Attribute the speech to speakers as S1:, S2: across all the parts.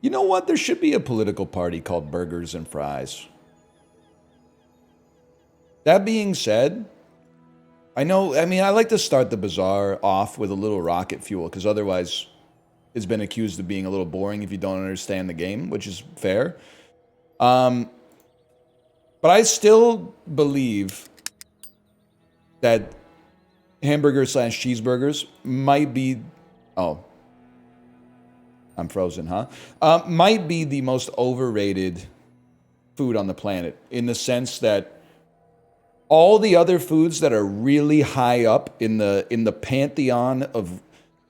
S1: You know what? There should be a political party called Burgers and Fries. That being said, I mean, I like to start the Bazaar off with a little rocket fuel because otherwise it's been accused of being a little boring if you don't understand the game, which is fair. But I still believe that hamburgers slash cheeseburgers might be, oh, I'm frozen, huh? Might be the most overrated food on the planet in the sense that all the other foods that are really high up in the pantheon of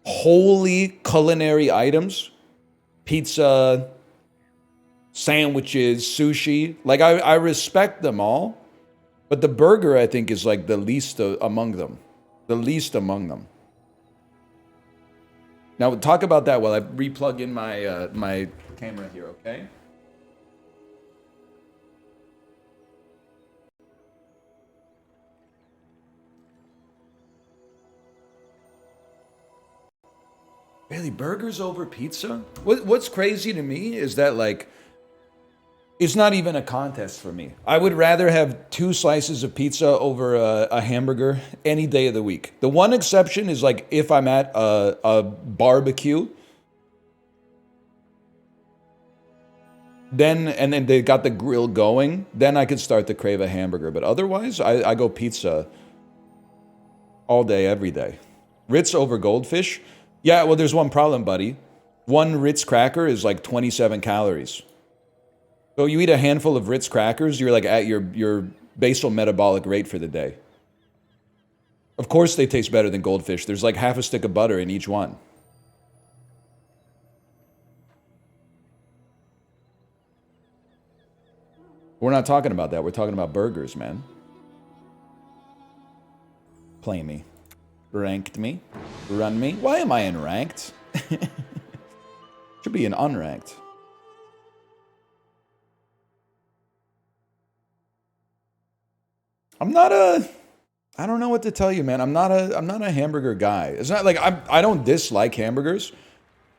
S1: holy culinary items, pizza, sandwiches, sushi, like I respect them all, but the burger I think is like the least among them. The least among them. Now talk about that while I replug in my my camera here, okay? Really, burgers over pizza? What's crazy to me is that, like, it's not even a contest for me. I would rather have 2 slices of pizza over a hamburger any day of the week. The one exception is, like, if I'm at a barbecue, and then they got the grill going, then I could start to crave a hamburger. But otherwise, I go pizza all day, every day. Ritz over Goldfish? Yeah, well, there's one problem, buddy. One Ritz cracker is like 27 calories. So you eat a handful of Ritz crackers, you're like at your basal metabolic rate for the day. Of course they taste better than Goldfish. There's like half a stick of butter in each one. We're not talking about that. We're talking about burgers, man. Play me. Ranked me. Run me. Why am I in ranked? Should be in unranked. I'm not a I don't know what to tell you, man. I'm not a hamburger guy. It's not like I don't dislike hamburgers.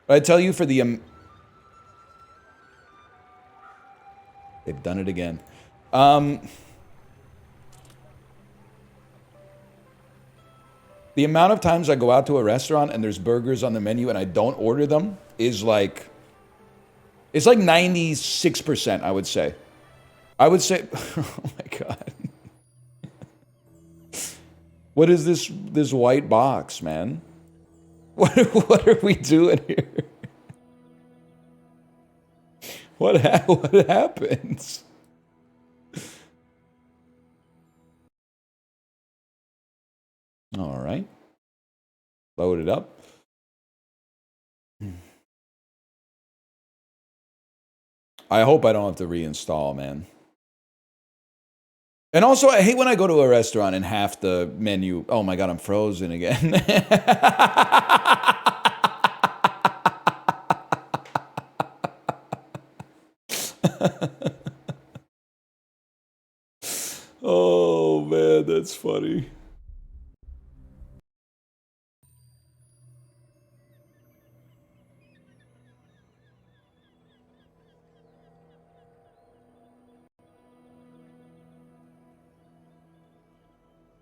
S1: But I tell you for the they've done it again. The amount of times I go out to a restaurant and there's burgers on the menu and I don't order them is like, it's like 96%, I would say. I would say, oh my God. What is this white box, man? What are we doing here? What happens? All right. Load it up. I hope I don't have to reinstall, man. And also, I hate when I go to a restaurant and half the menu. Oh my God, I'm frozen again. Oh man, that's funny.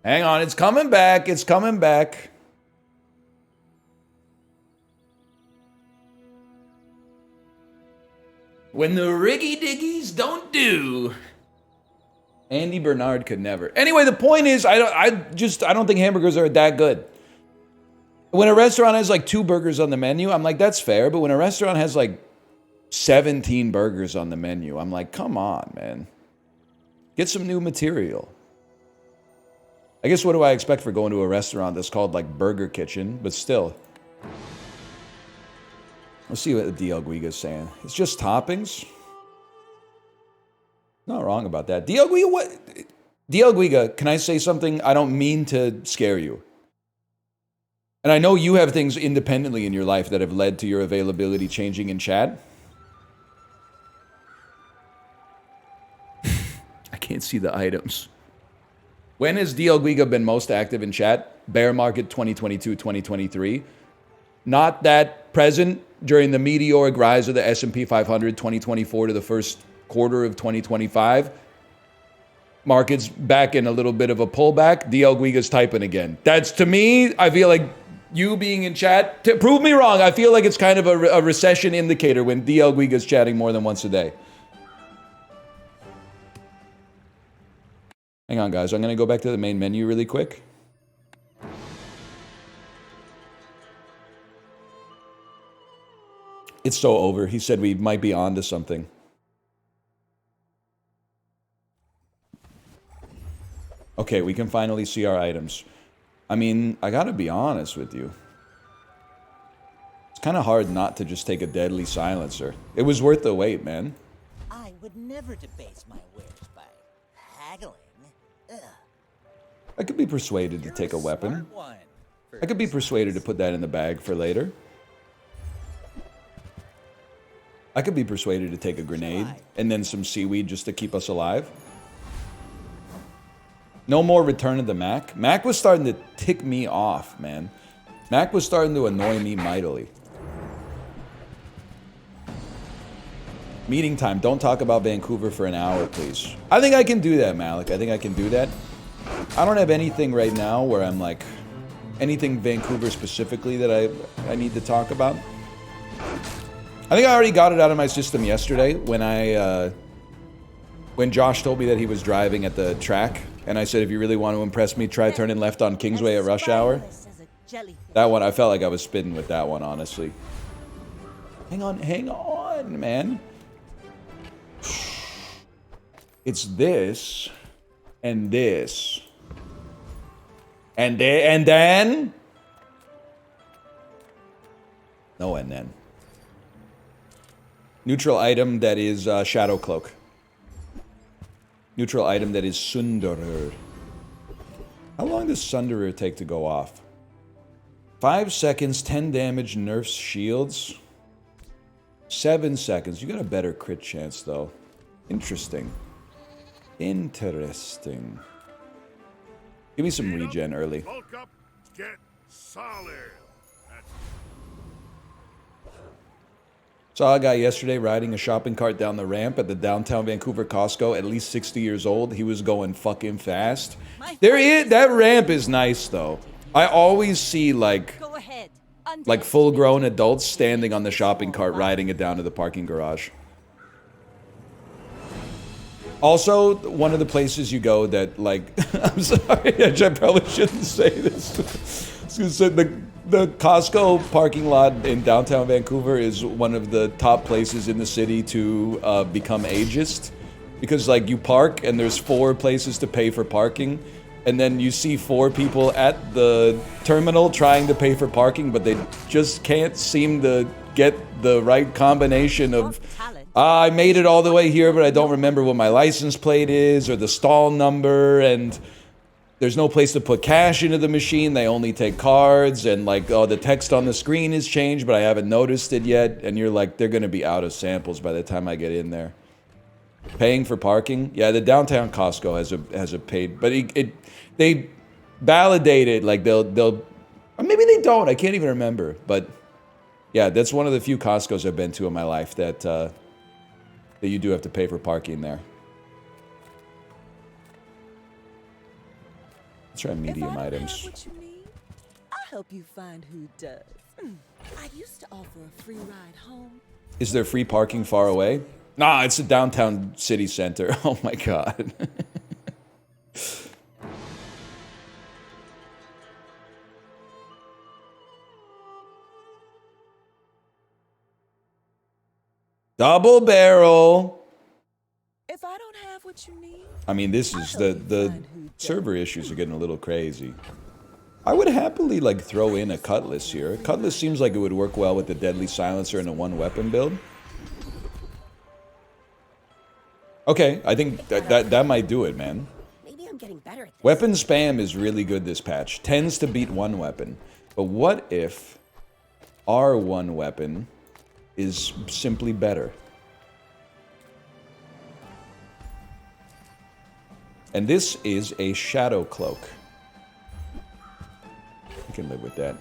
S1: Hang on, it's coming back. It's coming back. When the Riggy Diggies don't do. Andy Bernard could never. Anyway, the point is, I don't think hamburgers are that good. When a restaurant has like 2 burgers on the menu, I'm like, that's fair. But when a restaurant has like 17 burgers on the menu, I'm like, come on, man. Get some new material. I guess what do I expect for going to a restaurant that's called like Burger Kitchen, but still. Let's see what the DL Guiga's saying. It's just toppings. Not wrong about that. DL Guiga, what? DL Guiga, can I say something? I don't mean to scare you. And I know you have things independently in your life that have led to your availability changing in chat. I can't see the items. When has DL Guiga been most active in chat? Bear market 2022, 2023. Not that present. during the meteoric rise of the S&P 500 2024 to the first quarter of 2025. Market's back in a little bit of a pullback. DL Guiga's typing again. That's, to me, I feel like you being in chat, prove me wrong, I feel like it's kind of a recession indicator when DL Guiga's chatting more than once a day. Hang on, guys. I'm going to go back to the main menu really quick. It's so over. He said we might be on to something. Okay, we can finally see our items. I mean, I gotta be honest with you. It's kind of hard not to just take a deadly silencer. It was worth the wait, man.
S2: I would never debase my wares by haggling. Ugh.
S1: I could be persuaded to take a weapon. I could be persuaded to put that in the bag for later. I could be persuaded to take a grenade and then some seaweed just to keep us alive. No more Return of the Mac. Mac was starting to tick me off, man. Mac was starting to annoy me mightily. Meeting time. Don't talk about Vancouver for an hour, please. I think I can do that, Malik. I think I can do that. I don't have anything right now where I'm like... anything Vancouver specifically that I need to talk about. I think I already got it out of my system yesterday when when Josh told me that he was driving at the track, and I said, if you really want to impress me, try turning left on Kingsway at rush hour. That one, I felt like I was spitting with that one, honestly. Hang on, man. It's this, and this, and then, no, and then. Neutral item that is Shadow Cloak. Neutral item that is Sunderer. How long does Sunderer take to go off? 5 seconds, 10 damage, nerfs shields. 7 seconds. You got a better crit chance, though. Interesting. Interesting. Give me some regen early.
S3: Bulk up, get solid.
S1: Saw a guy yesterday riding a shopping cart down the ramp at the downtown Vancouver Costco, at least 60 years old. He was going fucking fast. That ramp is nice, though. I always see, like full-grown adults standing on the shopping cart riding it down to the parking garage. Also, one of the places you go that, like... I'm sorry, I probably shouldn't say this. The Costco parking lot in downtown Vancouver is one of the top places in the city to become ageist. Because, like, you park and there's 4 places to pay for parking. And then you see 4 people at the terminal trying to pay for parking, but they just can't seem to get the right combination of... I made it all the way here, but I don't remember what my license plate is or the stall number, and... there's no place to put cash into the machine. They only take cards, and like, oh, the text on the screen is changed, but I haven't noticed it yet. And you're like, they're going to be out of samples by the time I get in there. Paying for parking? Yeah, the downtown Costco has a paid, but they validate it. Like they'll, or maybe they don't. I can't even remember. But yeah, that's one of the few Costco's I've been to in my life that that you do have to pay for parking there. Let's try medium items.
S4: What you need, I'll help you find who does. I used to offer a free ride home.
S1: Is there free parking far away? Nah, it's a downtown city center. Oh my god. Double barrel.
S4: If I don't have what you need,
S1: I mean, this is the server issues are getting a little crazy. I would happily like throw in a cutlass here. Cutlass seems like it would work well with the deadly silencer and a 1-weapon build. Okay, I think that might do it, man.
S4: maybe I'm getting better at this.
S1: Weapon spam is really good this patch. Tends to beat 1 weapon. But what if our 1 weapon is simply better? And this is a Shadow Cloak. I can live with that.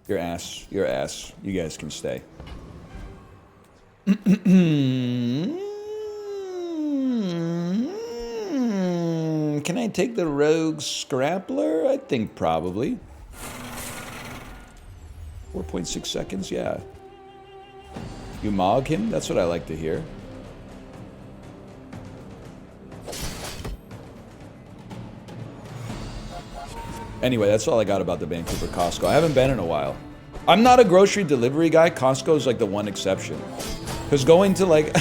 S1: Your ass. Your ass. You guys can stay. Can I take the rogue scrappler? I think probably. 4.6 seconds, yeah. You mog him? That's what I like to hear. Anyway, that's all I got about the Vancouver Costco. I haven't been in a while. I'm not a grocery delivery guy. Costco is like the one exception. Because going to like...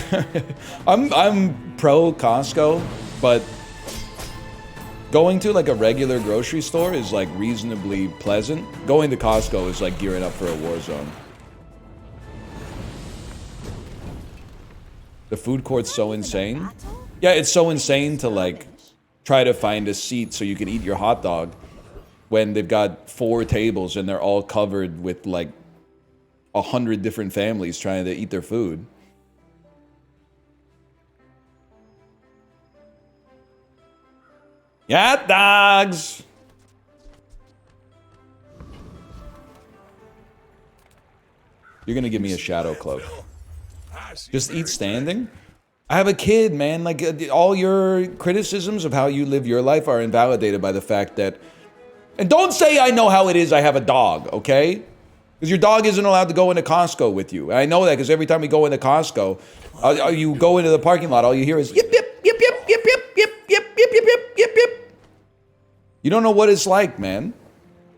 S1: I'm pro Costco, but... going to like a regular grocery store is like reasonably pleasant. Going to Costco is like gearing up for a war zone. The food court's so insane. Yeah, it's so insane to like try to find a seat so you can eat your hot dog when they've got 4 tables and they're all covered with like 100 different families trying to eat their food. Hot dogs! You're gonna give me a shadow cloak. Just eat standing? I have a kid, man. Like, all your criticisms of how you live your life are invalidated by the fact that... And don't say I know how it is I have a dog, okay? Because your dog isn't allowed to go into Costco with you. And I know that because every time we go into Costco, you go into the parking lot, all you hear is yip, yip, yip, yip, yip, yip, yip, yip, yip, yip, yip, yip, yip. You don't know what it's like, man.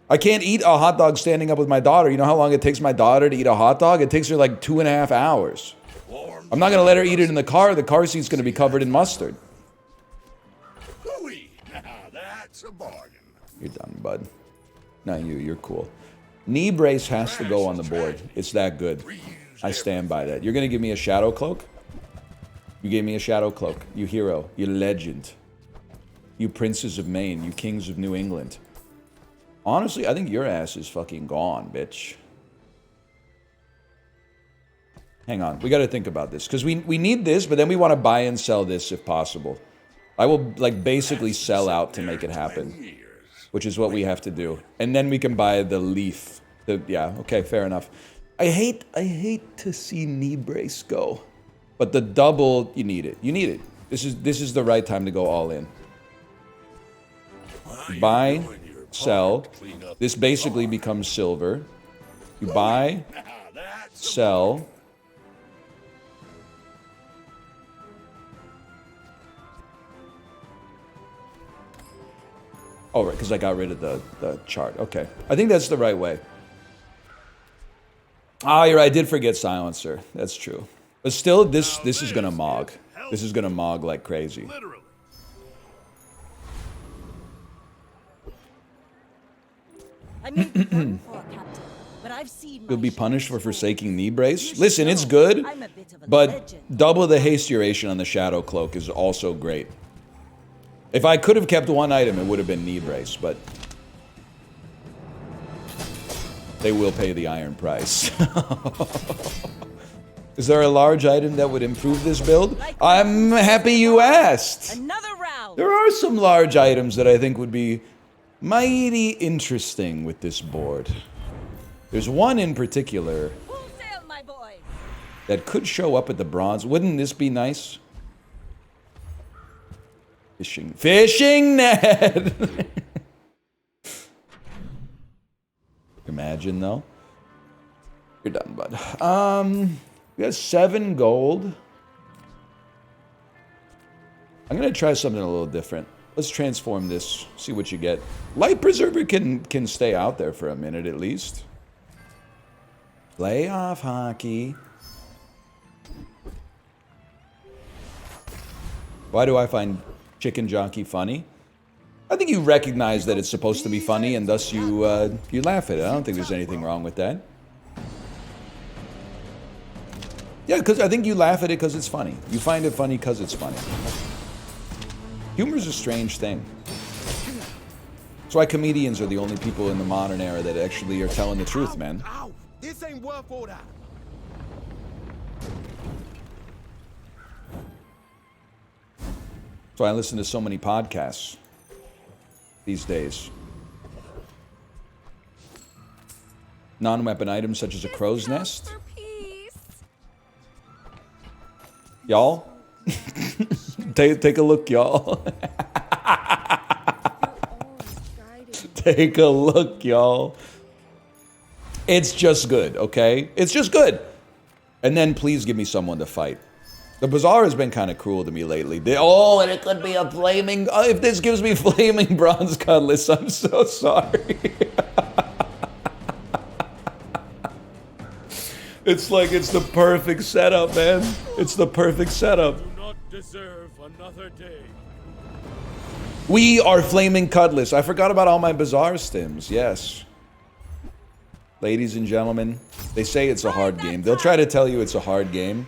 S1: I can't eat a hot dog standing up with my daughter. You know how long it takes my daughter to eat a hot dog? It takes her like 2.5 hours. I'm not going to let her eat it in the car. The car seat's going to be covered in mustard.
S3: That's a bargain.
S1: You're done, bud. No, you're cool. Knee brace has to go on the board. It's that good. I stand by that. You're going to give me a shadow cloak? You gave me a shadow cloak. You hero. You legend. You princes of Maine. You kings of New England. Honestly, I think your ass is fucking gone, bitch. Hang on. We got to think about this. Because we need this, but then we want to buy and sell this if possible. I will, like, basically sell out to make it happen. Which is what we have to do. And then we can buy the leaf. Yeah, okay, fair enough. I hate to see knee brace go. But the double, you need it. You need it. This is the right time to go all in. Buy, sell. This basically becomes silver. You buy, sell. Oh, right, because I got rid of the chart. Okay. I think that's the right way. Ah, you're right. I did forget silencer. That's true. But still, this is going to mog. This is going to mog like crazy.
S3: Literally.
S4: I may be fun for a captain, but I've seen
S1: You'll
S4: my
S1: be
S4: share
S1: punished for
S4: of
S1: forsaking knee
S4: stories.
S1: brace?
S4: You
S1: Listen,
S4: should
S1: it's
S4: know,
S1: good,
S4: I'm a bit of a
S1: but
S4: legend.
S1: double the haste duration on the shadow cloak is also great. If I could have kept one item, it would have been knee brace, but they will pay the iron price. Is there a large item that would improve this build? I'm happy you asked.
S4: Another round.
S1: There are some large items that I think would be mighty interesting with this board. There's one in particular
S4: Full sail, my boy.
S1: that could show up at the bronze. Wouldn't this be nice? Fishing net! Imagine, though. You're done, bud. We got 7 gold. I'm gonna try something a little different. Let's transform this, see what you get. Light Preserver can stay out there for a minute at least. Playoff hockey. Why do I find Chicken Jockey funny? I think you recognize that it's supposed to be funny, and thus you laugh at it. I don't think there's anything wrong with that. Yeah, because I think you laugh at it because it's funny. You find it funny because it's funny. Humor's a strange thing. That's why comedians are the only people in the modern era that actually are telling the truth, man.
S3: Ow! This ain't worth all that.
S1: That's why I listen to so many podcasts these days. Non-weapon items such as a crow's nest.
S4: For peace.
S1: Y'all? take a look, y'all. Take a look, y'all. It's just good, okay? It's just good. And then please give me someone to fight. The Bazaar has been kind of cruel to me lately. Oh, and it could be a flaming... Oh, if this gives me flaming bronze cutlass, I'm so sorry. It's like it's the perfect setup, man. It's the perfect setup.
S3: Do not deserve another day.
S1: We are flaming cutlass. I forgot about all my Bazaar stims. Yes. Ladies and gentlemen, they say it's a hard game. They'll try to tell you it's a hard game.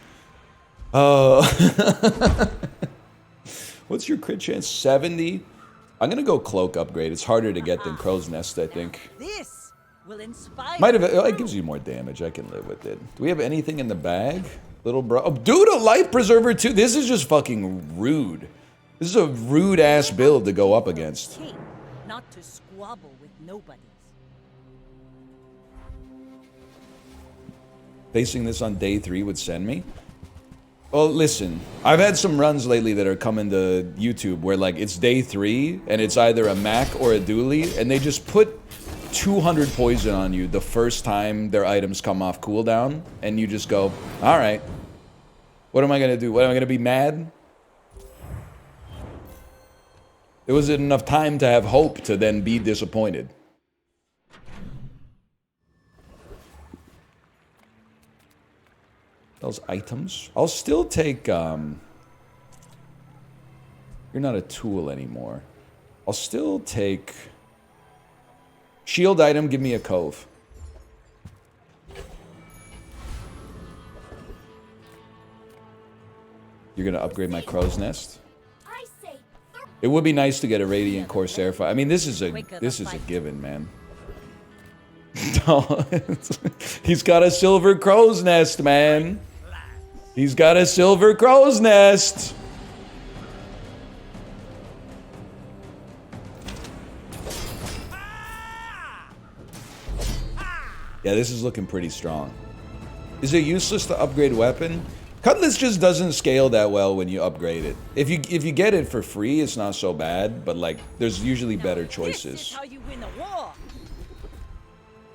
S1: What's your crit chance? 70? I'm gonna go cloak upgrade. It's harder to get than crow's nest, I think.
S2: This will inspire.
S1: Might have. It gives you more damage. I can live with it. Do we have anything in the bag? Little bro. Oh, dude, a life preserver too. This is just fucking rude. This is a rude ass build to go up against.
S2: Not to squabble with nobodies.
S1: Facing this on day 3 would send me. Well, listen. I've had some runs lately that are coming to YouTube where like it's day 3 and it's either a Mac or a dually, and they just put 200 poison on you the first time their items come off cooldown, and you just go, all right. What am I gonna do? What am I gonna be mad? There wasn't enough time to have hope to then be disappointed. Those items. I'll still take, you're not a tool anymore. I'll still take... Shield item, give me a cove. You're gonna upgrade my crow's nest? It would be nice to get a Radiant Corsair fight. I mean, this is a given, man. He's got a silver crow's nest, man. He's got a silver crow's nest. Yeah, this is looking pretty strong. Is it useless to upgrade weapon? Cutlass just doesn't scale that well when you upgrade it. If you get it for free, it's not so bad, but like there's usually better choices.
S2: This is how you win a war.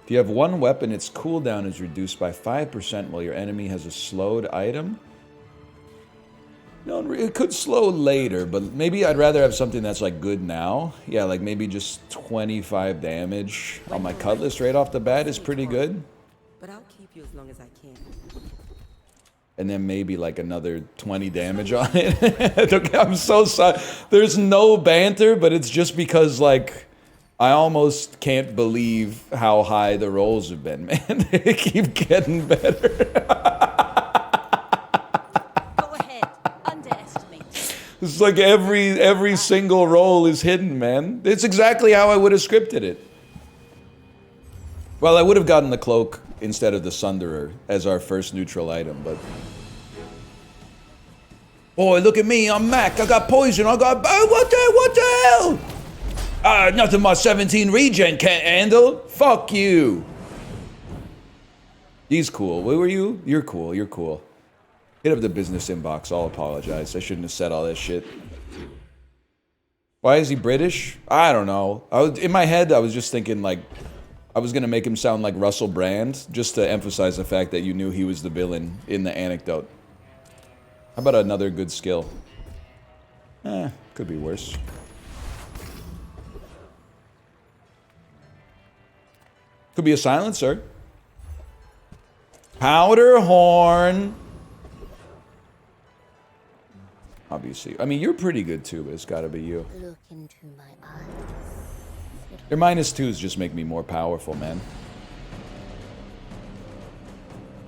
S1: If you have one weapon, its cooldown is reduced by 5% while your enemy has a slowed item. No, it could slow later, but maybe I'd rather have something that's like good now. Yeah, like maybe just 25 damage on my cutlass right off the bat is pretty good.
S4: But I'll keep you as long as I can.
S1: And then maybe like another 20 damage on it. I'm so sorry. There's no banter, but it's just because like I almost can't believe how high the rolls have been, man. They keep getting better.
S2: Go ahead, underestimate.
S1: It's like every single roll is hidden, man. It's exactly how I would have scripted it. Well, I would have gotten the cloak instead of the Sunderer as our first neutral item, but... Boy, look at me, I'm Mac, I got poison, I got... What the hell? Nothing my 17 regen can't handle. Fuck you. He's cool. Where were you? You're cool, you're cool. Hit up the business inbox, I'll apologize. I shouldn't have said all that shit. Why is he British? I don't know. In my head, I was just thinking, like... I was gonna make him sound like Russell Brand, just to emphasize the fact that you knew he was the villain in the anecdote. How about another good skill? Could be worse. Could be a silencer. Powder horn. Obviously. I mean, you're pretty good too, but it's gotta be you.
S5: Look into my eyes.
S1: Your -2s just make me more powerful, man.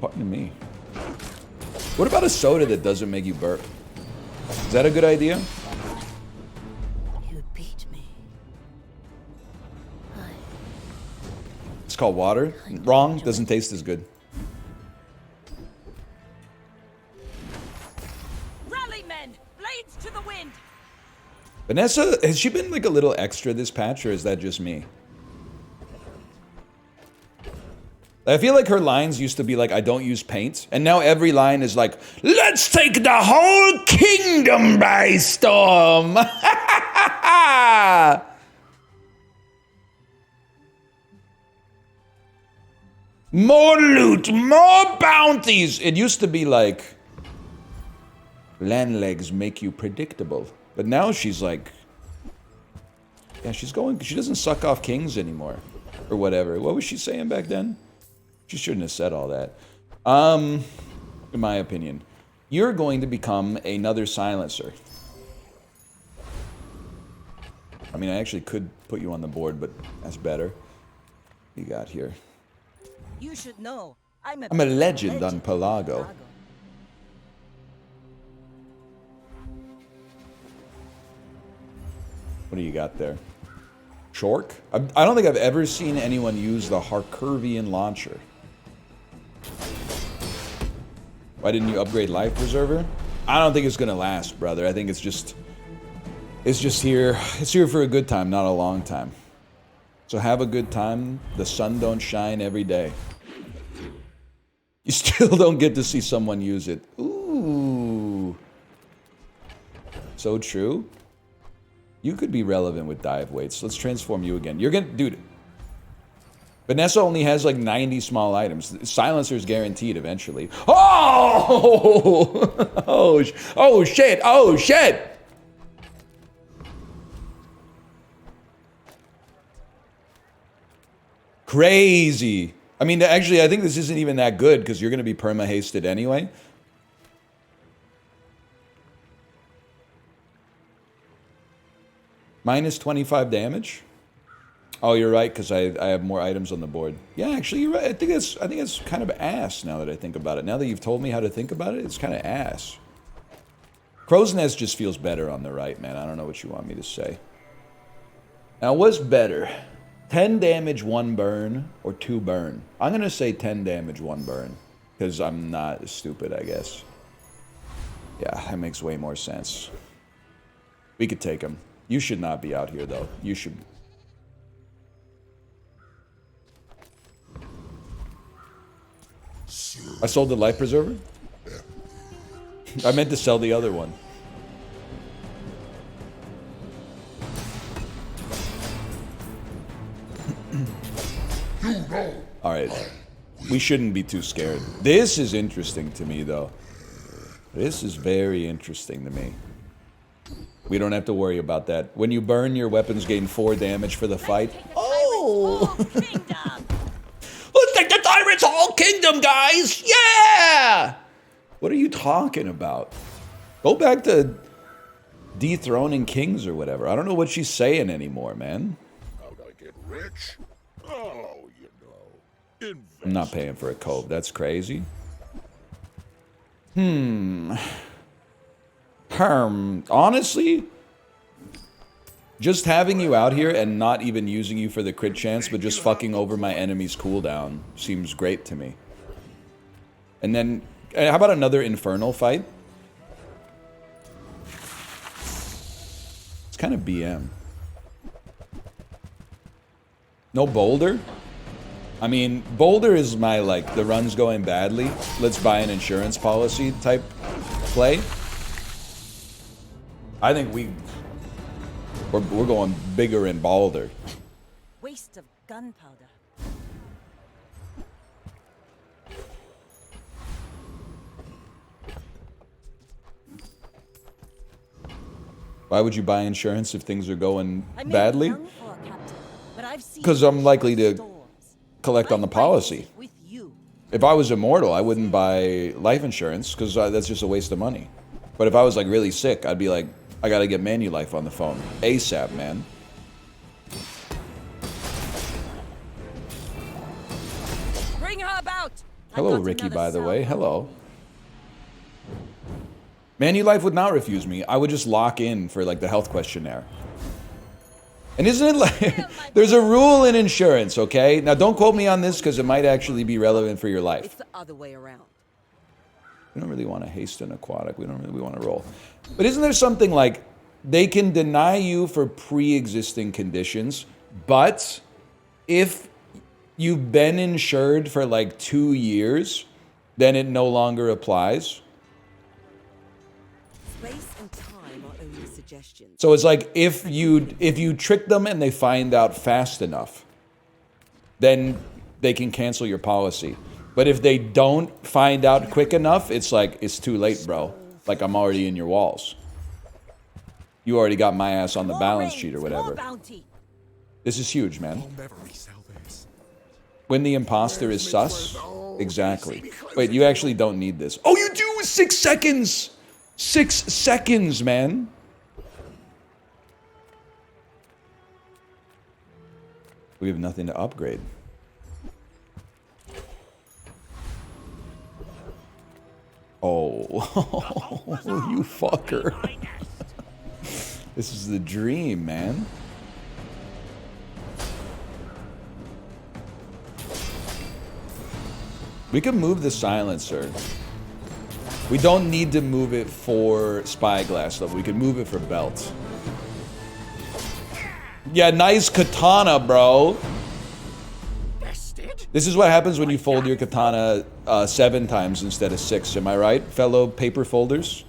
S1: Pardon me. What about a soda that doesn't make you burp? Is that a good idea?
S5: You beat me.
S1: It's called water. Wrong. Doesn't taste as good.
S2: Rally, men! Blades to the wind!
S1: Vanessa, has she been like a little extra this patch, or is that just me? I feel like her lines used to be like, I don't use paint. And now every line is like, let's take the whole kingdom by storm. More loot, more bounties. It used to be like, land legs make you predictable. But now she's like, yeah, she doesn't suck off kings anymore. Or whatever. What was she saying back then? She shouldn't have said all that. In my opinion. You're going to become another silencer. I mean, I actually could put you on the board, but that's better. What you got here?
S4: You should know. I'm
S1: a legend on Pelago. What do you got there? Chork? I don't think I've ever seen anyone use the Harkurvian launcher. Why didn't you upgrade Life Preserver? I don't think it's gonna last, brother. I think it's just here. It's here for a good time, not a long time. So have a good time. The sun don't shine every day. You still don't get to see someone use it. Ooh. So true. You could be relevant with dive weights. Let's transform you again. You're gonna, dude. Vanessa only has like 90 small items. Silencer's guaranteed eventually. Oh! Oh shit! Oh shit! Crazy. I mean, actually, I think this isn't even that good because you're gonna be perma-hasted anyway. Minus 25 damage. Oh, you're right, because I have more items on the board. Yeah, actually, you're right. I think it's kind of ass now that I think about it. Now that you've told me how to think about it, it's kind of ass. Crow's Nest just feels better on the right, man. I don't know what you want me to say. Now, what's better? 10 damage, 1 burn, or 2 burn? I'm going to say 10 damage, 1 burn, because I'm not stupid, I guess. Yeah, that makes way more sense. We could take him. You should not be out here, though. You should... I sold the Life Preserver? I meant to sell the other one. Alright. We shouldn't be too scared. This is interesting to me, though. This is very interesting to me. We don't have to worry about that. When you burn, your weapons gain 4 damage for the fight. Oh! Let's take the Tyrant's whole kingdom, guys! Yeah! What are you talking about? Go back to dethroning kings or whatever. I don't know what she's saying anymore, man.
S3: How do I get rich? Oh, you know. Invest.
S1: I'm not paying for a cove. That's crazy. Honestly, just having you out here and not even using you for the crit chance, but just fucking over my enemy's cooldown seems great to me. And then, how about another Infernal fight? It's kind of BM. No Boulder? I mean, Boulder is my, like, the run's going badly, let's buy an insurance policy type play. I think we're going bigger in Boulder.
S4: Waste of gunpowder.
S1: Why would you buy insurance if things are going badly? Because
S4: Because
S1: I'm likely to collect on the policy. If I was immortal, I wouldn't buy life insurance because that's just a waste of money. But if I was like really sick, I'd be like, I gotta get Manulife on the phone ASAP, man.
S4: Bring her about.
S1: Hello, Ricky, by the way. Hello. Manulife would not refuse me. I would just lock in for like the health questionnaire. And isn't it like, there's a rule in insurance, okay? Now don't quote me on this because it might actually be relevant for your
S4: It's
S1: life.
S4: the other way around.
S1: We don't really want to hasten aquatic. We don't really want to roll. But isn't there something like they can deny you for pre-existing conditions, but if you've been insured for like 2 years, then it no longer applies.
S4: Space and time are only suggestions.
S1: So it's like if you trick them and they find out fast enough, then they can cancel your policy. But if they don't find out quick enough, it's like, it's too late, bro. Like, I'm already in your walls. You already got my ass on the balance sheet or whatever. This is huge, man.
S3: I'll never resell this.
S1: When the imposter is sus? Exactly. Wait, you actually don't need this. Oh, you do? 6 seconds! 6 seconds, man. We have nothing to upgrade. Oh, you fucker. This is the dream, man. We can move the silencer. We don't need to move it for spyglass, though. We can move it for belt. Yeah, nice katana, bro. This is what happens when you fold your katana 7 times instead of 6. Am I right, fellow paper folders?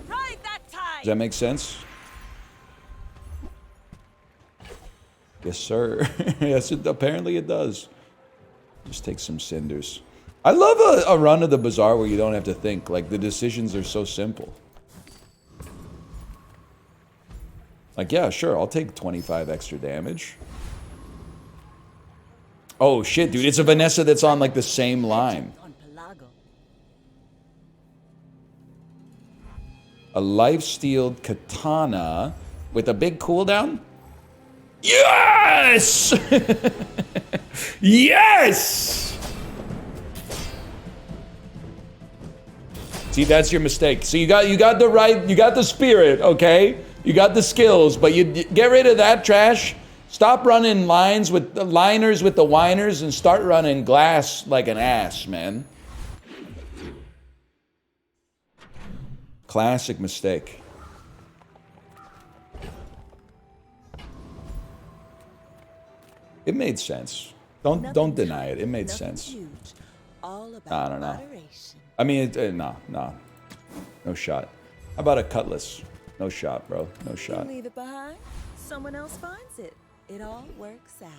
S4: Ride that tide.
S1: Does that make sense? Yes, sir. Yes, apparently it does. Just take some cinders. I love a run of the Bazaar where you don't have to think. Like, the decisions are so simple. Like, yeah, sure, I'll take 25 extra damage. Oh, shit, dude. It's a Vanessa that's on, like, the same line. A life-stealed katana with a big cooldown? Yes! Yes! See, that's your mistake. So you got the spirit, okay? You got the skills, but you get rid of that trash. Stop running lines with the liners with the whiners and start running glass like an ass, man. Classic mistake. It made sense. Don't deny it. It made sense. I don't know. I mean, no shot. How about a cutlass? No shot, bro. No shot.
S4: Leave it behind. Someone else finds it. It all works out.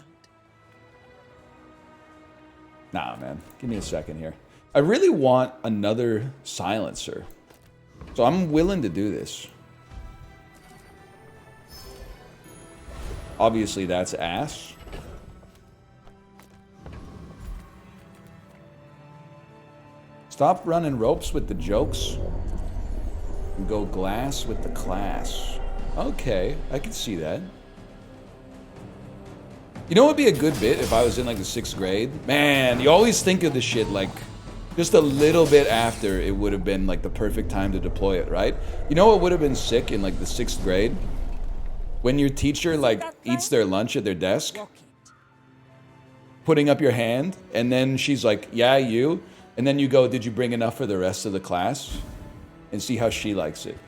S1: Nah, man. Give me a second here. I really want another silencer. So I'm willing to do this. Obviously, that's ass. Stop running ropes with the jokes. And go glass with the class. Okay, I can see that. You know what would be a good bit if I was in like the 6th grade? Man, you always think of the shit like just a little bit after it would have been like the perfect time to deploy it, right? You know what would have been sick in like the 6th grade? When your teacher like eats their lunch at their desk, putting up your hand, and then she's like, yeah, you. And then you go, did you bring enough for the rest of the class? And see how she likes it.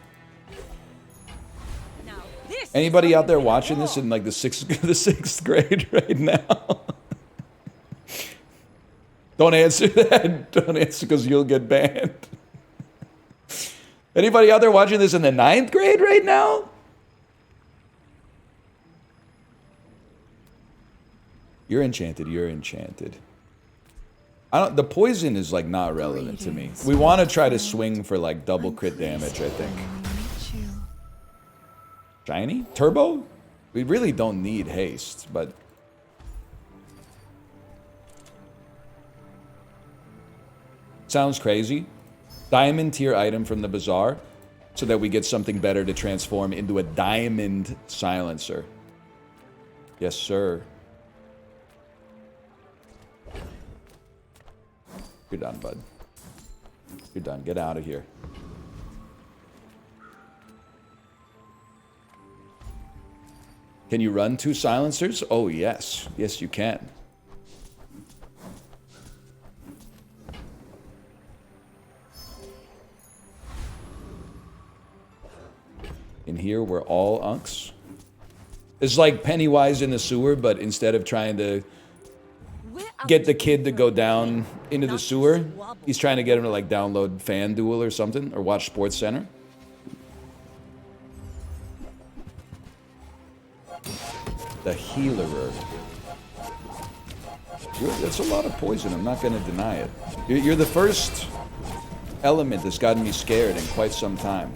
S1: Anybody out there watching this in like the 6th grade right now? Don't answer that. Don't answer because you'll get banned. Anybody out there watching this in the 9th grade right now? You're enchanted. You're enchanted. The poison is like not relevant to me. We want to try to swing for like double crit damage, I think. Shiny? Turbo? We really don't need haste, but... Sounds crazy. Diamond tier item from the Bazaar, so that we get something better to transform into a diamond silencer. Yes, sir. You're done, bud. You're done. Get out of here. Can you run 2 silencers? Oh, yes. Yes, you can. In here, we're all unks. It's like Pennywise in the sewer, but instead of trying to get the kid to go down into the sewer, he's trying to get him to like download FanDuel or something, or watch Sports Center. The healer. That's a lot of poison, I'm not going to deny it. You're the first element that's gotten me scared in quite some time.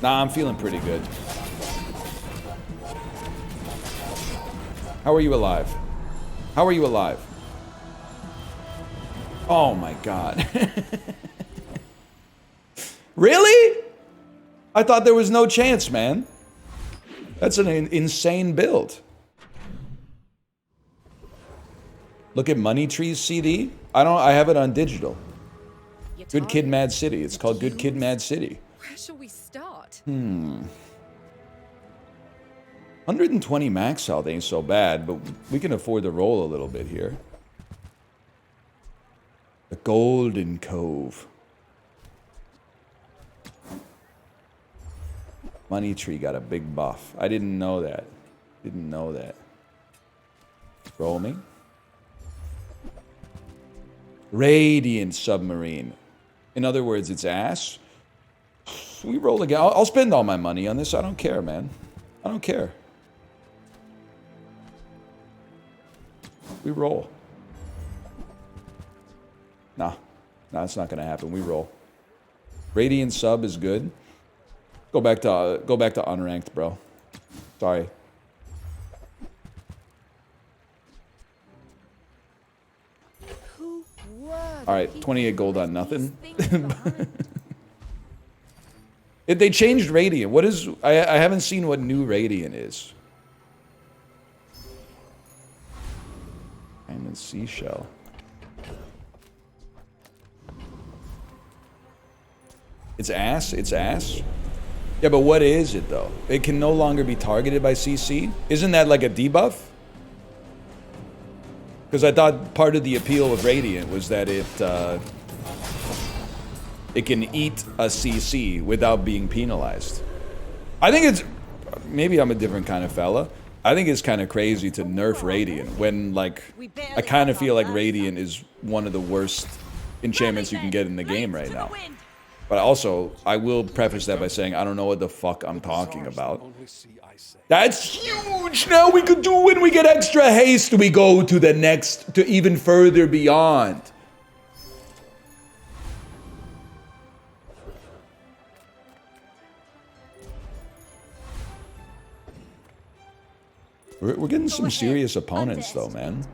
S1: Nah, I'm feeling pretty good. How are you alive? How are you alive? Oh my god. Really? I thought there was no chance, man. That's an insane build. Look at Money Tree's CD. I have it on digital. Good Kid, Mad City. It's called Good Kid, Mad City.
S6: Where shall we start?
S1: 120 max health ain't so bad, but we can afford to roll a little bit here. The Golden Cove. Money Tree got a big buff. I didn't know that. Didn't know that. Roll me. Radiant Submarine. In other words, it's ass. We roll again. I'll spend all my money on this. I don't care, man. I don't care. We roll. Nah. Nah, it's not going to happen. We roll. Radiant Sub is good. Go back to unranked, bro. Sorry. Alright, 28 gold on nothing. If they changed Radiant, what is... I haven't seen what new Radiant is. Diamond Seashell. It's ass? It's ass? Yeah, but what is it, though? It can no longer be targeted by CC? Isn't that like a debuff? Because I thought part of the appeal of Radiant was that it can eat a CC without being penalized. I think it's... Maybe I'm a different kind of fella. I think it's kind of crazy to nerf Radiant when, like... I kind of feel like Radiant is one of the worst enchantments you can get in the game right now. But also, I will preface that by saying I don't know what the fuck I'm talking about. That's huge! Now we could do when we get extra haste, we go to the next, to even further beyond. We're getting some serious opponents though, man.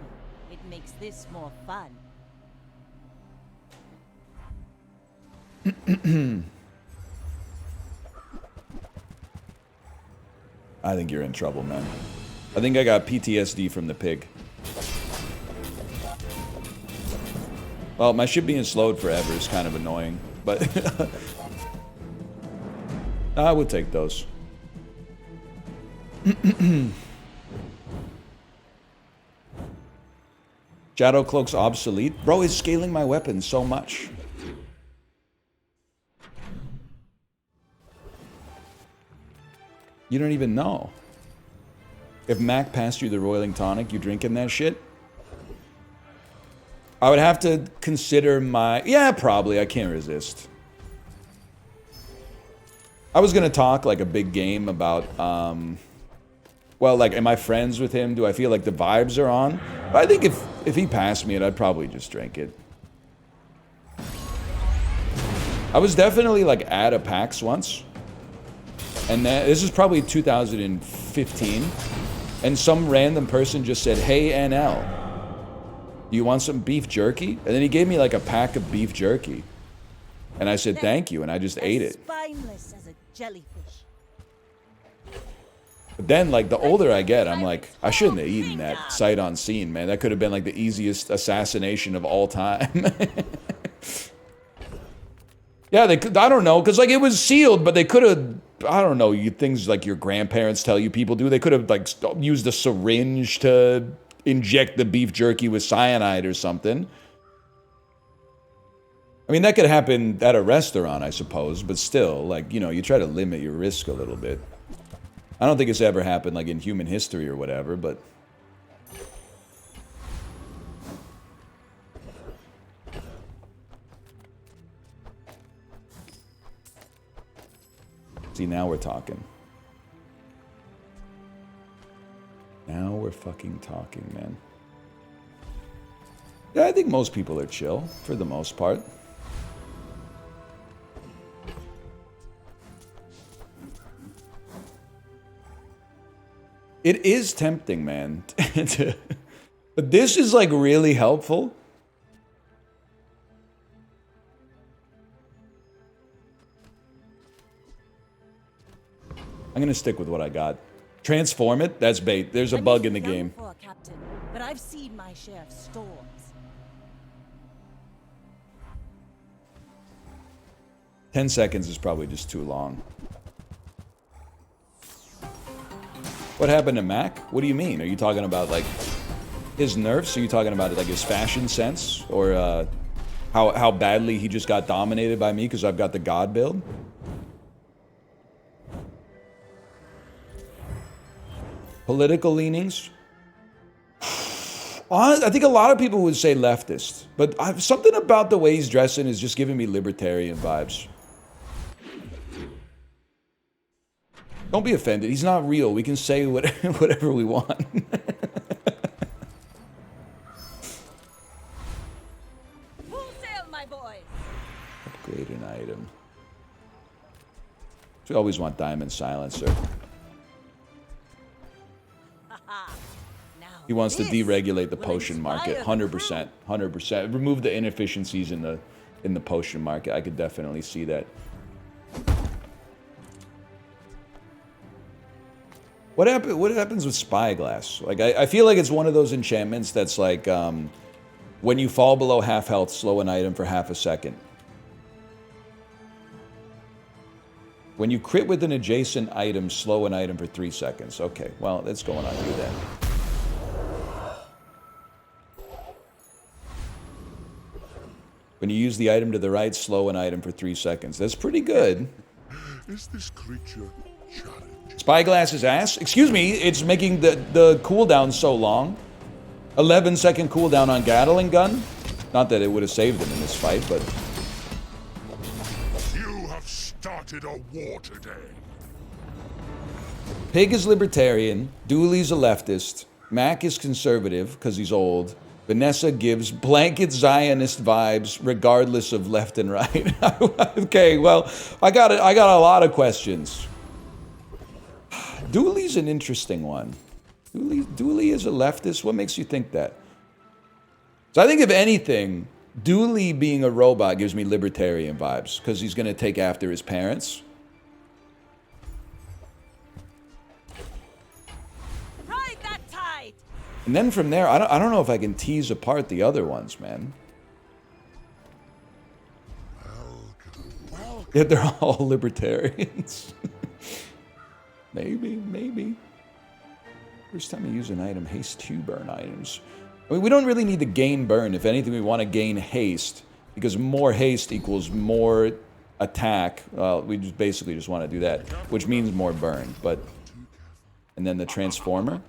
S2: It makes this more fun.
S1: I think you're in trouble, man. I think I got PTSD from the pig. Well, my ship being slowed forever is kind of annoying, but I would take those. Shadow Cloak's obsolete? Bro, it's scaling my weapon so much. You don't even know. If Mac passed you the Roiling Tonic, you drinking that shit? I would have to consider my... Yeah, probably. I can't resist. I was gonna talk like a big game about, well, like, am I friends with him? Do I feel like the vibes are on? But I think if he passed me it, I'd probably just drink it. I was definitely, like, at a PAX once. And this is probably 2015. And some random person just said, "Hey, NL, do you want some beef jerky?" And then he gave me, like, a pack of beef jerky. And I said, "Thank you," and I just ate it.
S4: Spineless as a jellyfish.
S1: But then, like, the older I get, I'm like, I shouldn't have eaten that sight unseen, man. That could have been, like, the easiest assassination of all time. Yeah, they could, I don't know, because, like, it was sealed, but they could have, I don't know, things like your grandparents tell you people do. They could have, like, used a syringe to inject the beef jerky with cyanide or something. I mean, that could happen at a restaurant, I suppose, but still, like, you know, you try to limit your risk a little bit. I don't think it's ever happened, like, in human history or whatever, but... See, now we're talking. Now we're fucking talking, man. Yeah, I think most people are chill, for the most part. It is tempting, man. But this is, like, really helpful. I'm gonna stick with what I got. Transform it? That's bait. There's a bug in the game.
S4: Captain, but I've seen my share of storms.
S1: Ten seconds is probably just too long. What happened to Mac? What do you mean? Are you talking about, like, his nerfs? Are you talking about, like, his fashion sense? Or, how badly he just got dominated by me because I've got the God build? Political leanings? I think a lot of people would say leftist, but something about the way he's dressing is just giving me libertarian vibes. Don't be offended. He's not real. We can say whatever we want.
S4: Full sail, my boy.
S1: Upgrade an item. We always want diamond silencer. He wants to deregulate the potion market, 100%, 100%. Remove the inefficiencies in the potion market. I could definitely see that. What happens with Spyglass? Like, I feel like it's one of those enchantments that's like, when you fall below half health, slow an item for half a second. When you crit with an adjacent item, slow an item for 3 seconds. Okay, well, that's going on you then. When you use the item to the right, slow an item for 3 seconds. That's pretty good.
S3: Is this creature challenged?
S1: Spyglass's ass? Excuse me, it's making the cooldown so long. 11-second cooldown on Gatling gun. Not that it would have saved him in this fight, but...
S3: You have started a war today.
S1: Pig is libertarian. Dooley's a leftist. Mac is conservative, because he's old. Vanessa gives blanket Zionist vibes, regardless of left and right. Okay, well, I got a lot of questions. Dooley's an interesting one. Dooley is a leftist? What makes you think that? So I think, if anything, Dooley being a robot gives me libertarian vibes, because he's going to take after his parents.
S4: Ride that tide.
S1: And then from there, I don't know if I can tease apart the other ones, man. Yeah, they're all libertarians. Maybe. First time you use an item, haste 2 burn items. I mean, we don't really need to gain burn. If anything, we want to gain haste, because more haste equals more attack. Well, we just basically just want to do that, which means more burn. But, and then the transformer.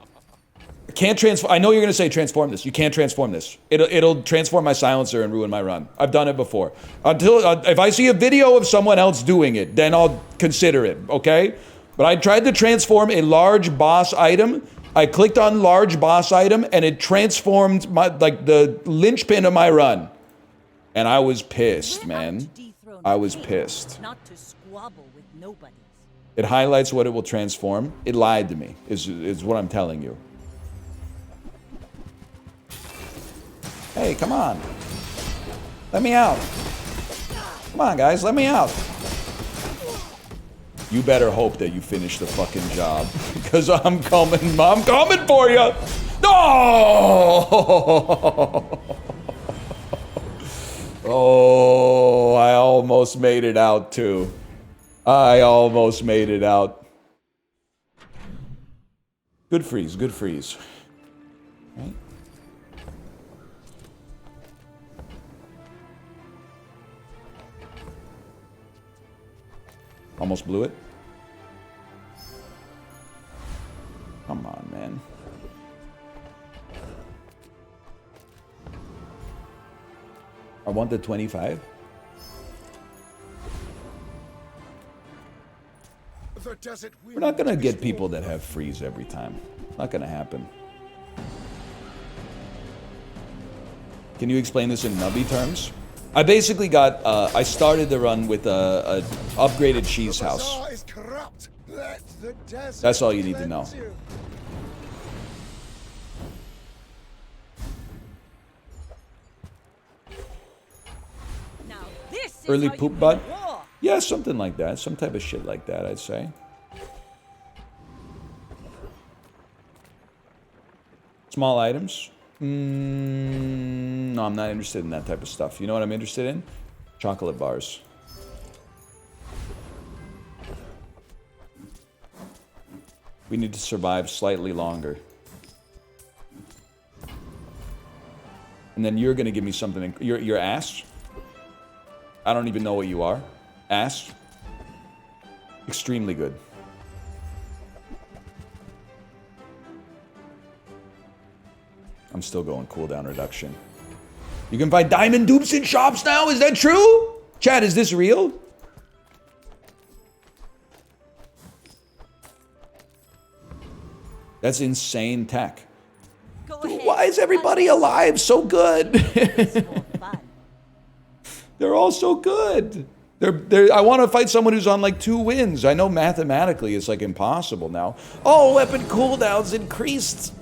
S1: Can't transform. I know you're gonna say transform this. You can't transform this. It'll transform my silencer and ruin my run. I've done it before. If I see a video of someone else doing it, then I'll consider it. Okay. But I tried to transform a large boss item. I clicked on large boss item, and it transformed my, like, the linchpin of my run. And I was pissed, man. I was pissed.
S4: Not to squabble with nobody.
S1: It highlights what it will transform. It lied to me, is what I'm telling you. Hey, come on. Let me out. Come on, guys, let me out. You better hope that you finish the fucking job, because I'm coming for you. No! Oh, I almost made it out too. I almost made it out. Good freeze, good freeze. Right? Almost blew it. Come on, man. I want the 25. We're not gonna get people that have freeze every time. Not gonna happen. Can you explain this in nubby terms? I basically got, I started the run with a upgraded cheese house. That's all you need to know.
S4: Now this is
S1: Early
S4: how you
S1: poop
S4: win
S1: butt?
S4: a war.
S1: Yeah, something like that. Some type of shit like that, I'd say. Small items? No, I'm not interested in that type of stuff. You know what I'm interested in? Chocolate bars. We need to survive slightly longer. And then you're gonna give me something. You're ass? I don't even know what you are. Ass? Extremely good. I'm still going cooldown reduction. You can buy diamond dupes in shops now? Is that true? Chat, is this real? That's insane tech.
S4: Go
S1: Dude,
S4: ahead.
S1: why is everybody alive so good?
S4: It's more fun.
S1: They're all so good. I want to fight someone who's on like 2 wins. I know mathematically it's like impossible now. Oh, weapon cooldowns increased.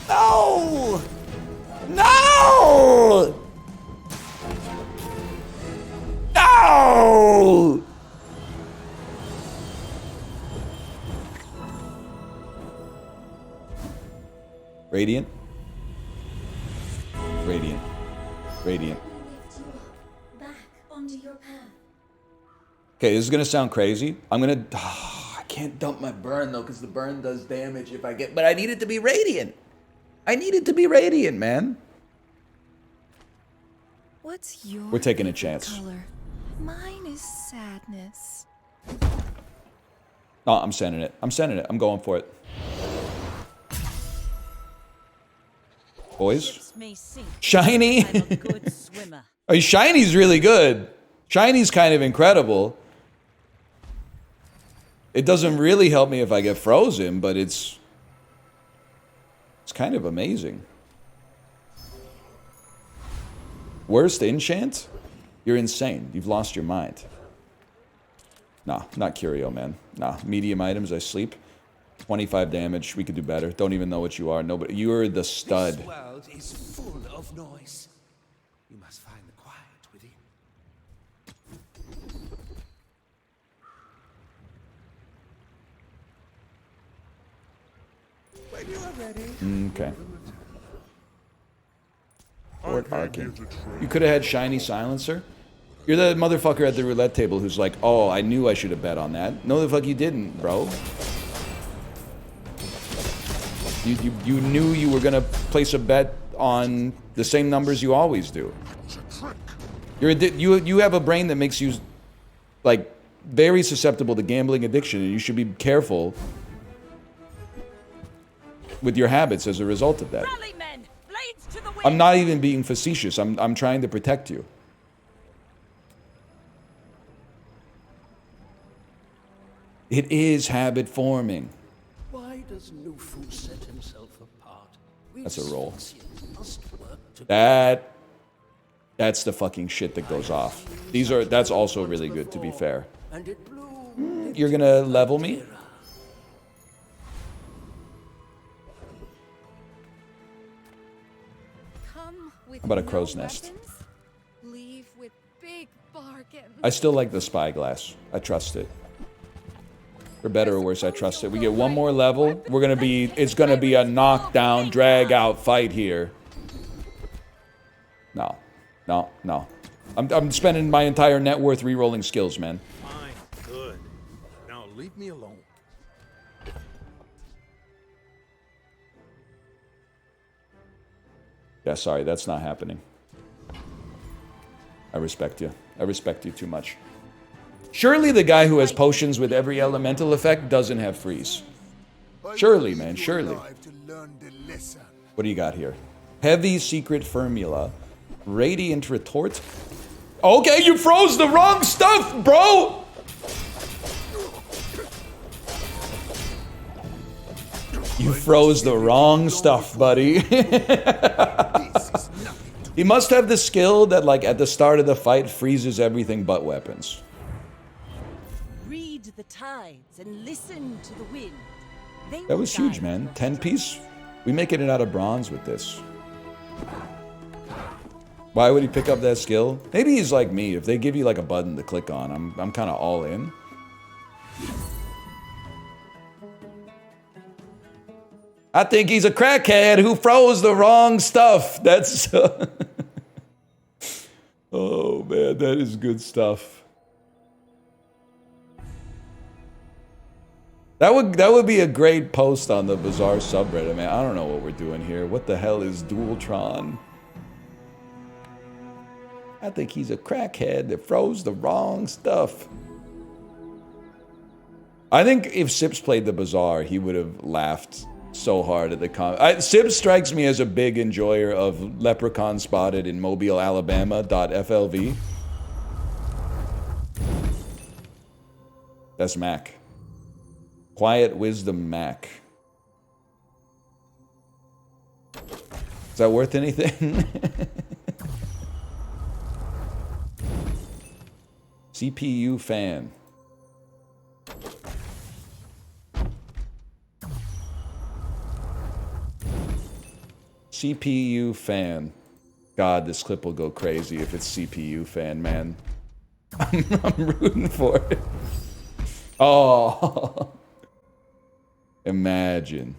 S1: No! No! No! Radiant. Radiant. Radiant.
S5: Back onto your path.
S1: Okay, this is gonna sound crazy. I can't dump my burn though, because the burn does damage if I get. But I need it to be radiant. I need it to be radiant, man.
S6: What's your
S1: We're taking a
S6: favorite
S1: chance.
S6: color? Mine is sadness.
S1: No, I'm sending it. I'm sending it. I'm going for it. Boys,
S2: Ships may sink.
S1: shiny.
S2: I'm a good swimmer.
S1: I mean, shiny's really good. Shiny's kind of incredible. It doesn't really help me if I get frozen, but it's kind of amazing. Worst enchant? You're insane. You've lost your mind. Nah, not Curio, man. Nah, medium items, I sleep. 25 damage. We could do better. Don't even know what you are. Nobody. You're the stud.
S7: This world is full of noise. You must find the quiet within.
S3: When you are ready.
S1: Okay. Fort Arkin. You could have had shiny silencer. You're the motherfucker at the roulette table who's like, oh, I knew I should have bet on that. No, the fuck you didn't, bro. You knew you were gonna place a bet on the same numbers you always do. You have a brain that makes you like very susceptible to gambling addiction, and you should be careful with your habits as a result of that.
S4: Rally, men! Blades to the wind!
S1: I'm not even being facetious. I'm trying to protect you. It is habit forming.
S7: Why does Nufu set himself apart? We
S1: That's a roll.
S7: Spartians must work together.
S1: That's the fucking shit that goes off. That's also really good, to be fair.
S7: And it bloomed
S1: You're gonna level me?
S6: Come with
S1: How about a
S6: no
S1: crow's nest?
S6: weapons, leave with big bargains.
S1: I still like the spyglass. I trust it. For better or worse, I trust it. We get one more level. It's gonna be a knockdown, drag out fight here. No. I'm spending my entire net worth re-rolling skills, man.
S3: Fine, good. Now leave me alone.
S1: Yeah, sorry, that's not happening. I respect you. I respect you too much. Surely the guy who has potions with every elemental effect doesn't have freeze. Surely, man, surely. What do you got here? Heavy secret formula. Radiant retort. Okay, you froze the wrong stuff, bro! You froze the wrong stuff, buddy. He must have the skill that, like, at the start of the fight, freezes everything but weapons.
S4: Read the tides and listen to the wind.
S1: That was huge, man. 10 piece. We making it out of bronze with this. Why would he pick up that skill? Maybe he's like me. If they give you like a button to click on, I'm kind of all in. I think he's a crackhead who froze the wrong stuff. That's... oh, man, that is good stuff. That would be a great post on the Bazaar subreddit, man. I don't know what we're doing here. What the hell is Dualtron? I think he's a crackhead that froze the wrong stuff. I think if Sips played the Bazaar, he would have laughed so hard at the comment. Sips strikes me as a big enjoyer of Leprechaun Spotted in Mobile, Alabama.flv. That's Mac. Quiet Wisdom Mac. Is that worth anything? CPU fan. CPU fan. God, this clip will go crazy if it's CPU fan, man. I'm rooting for it. Oh. Imagine.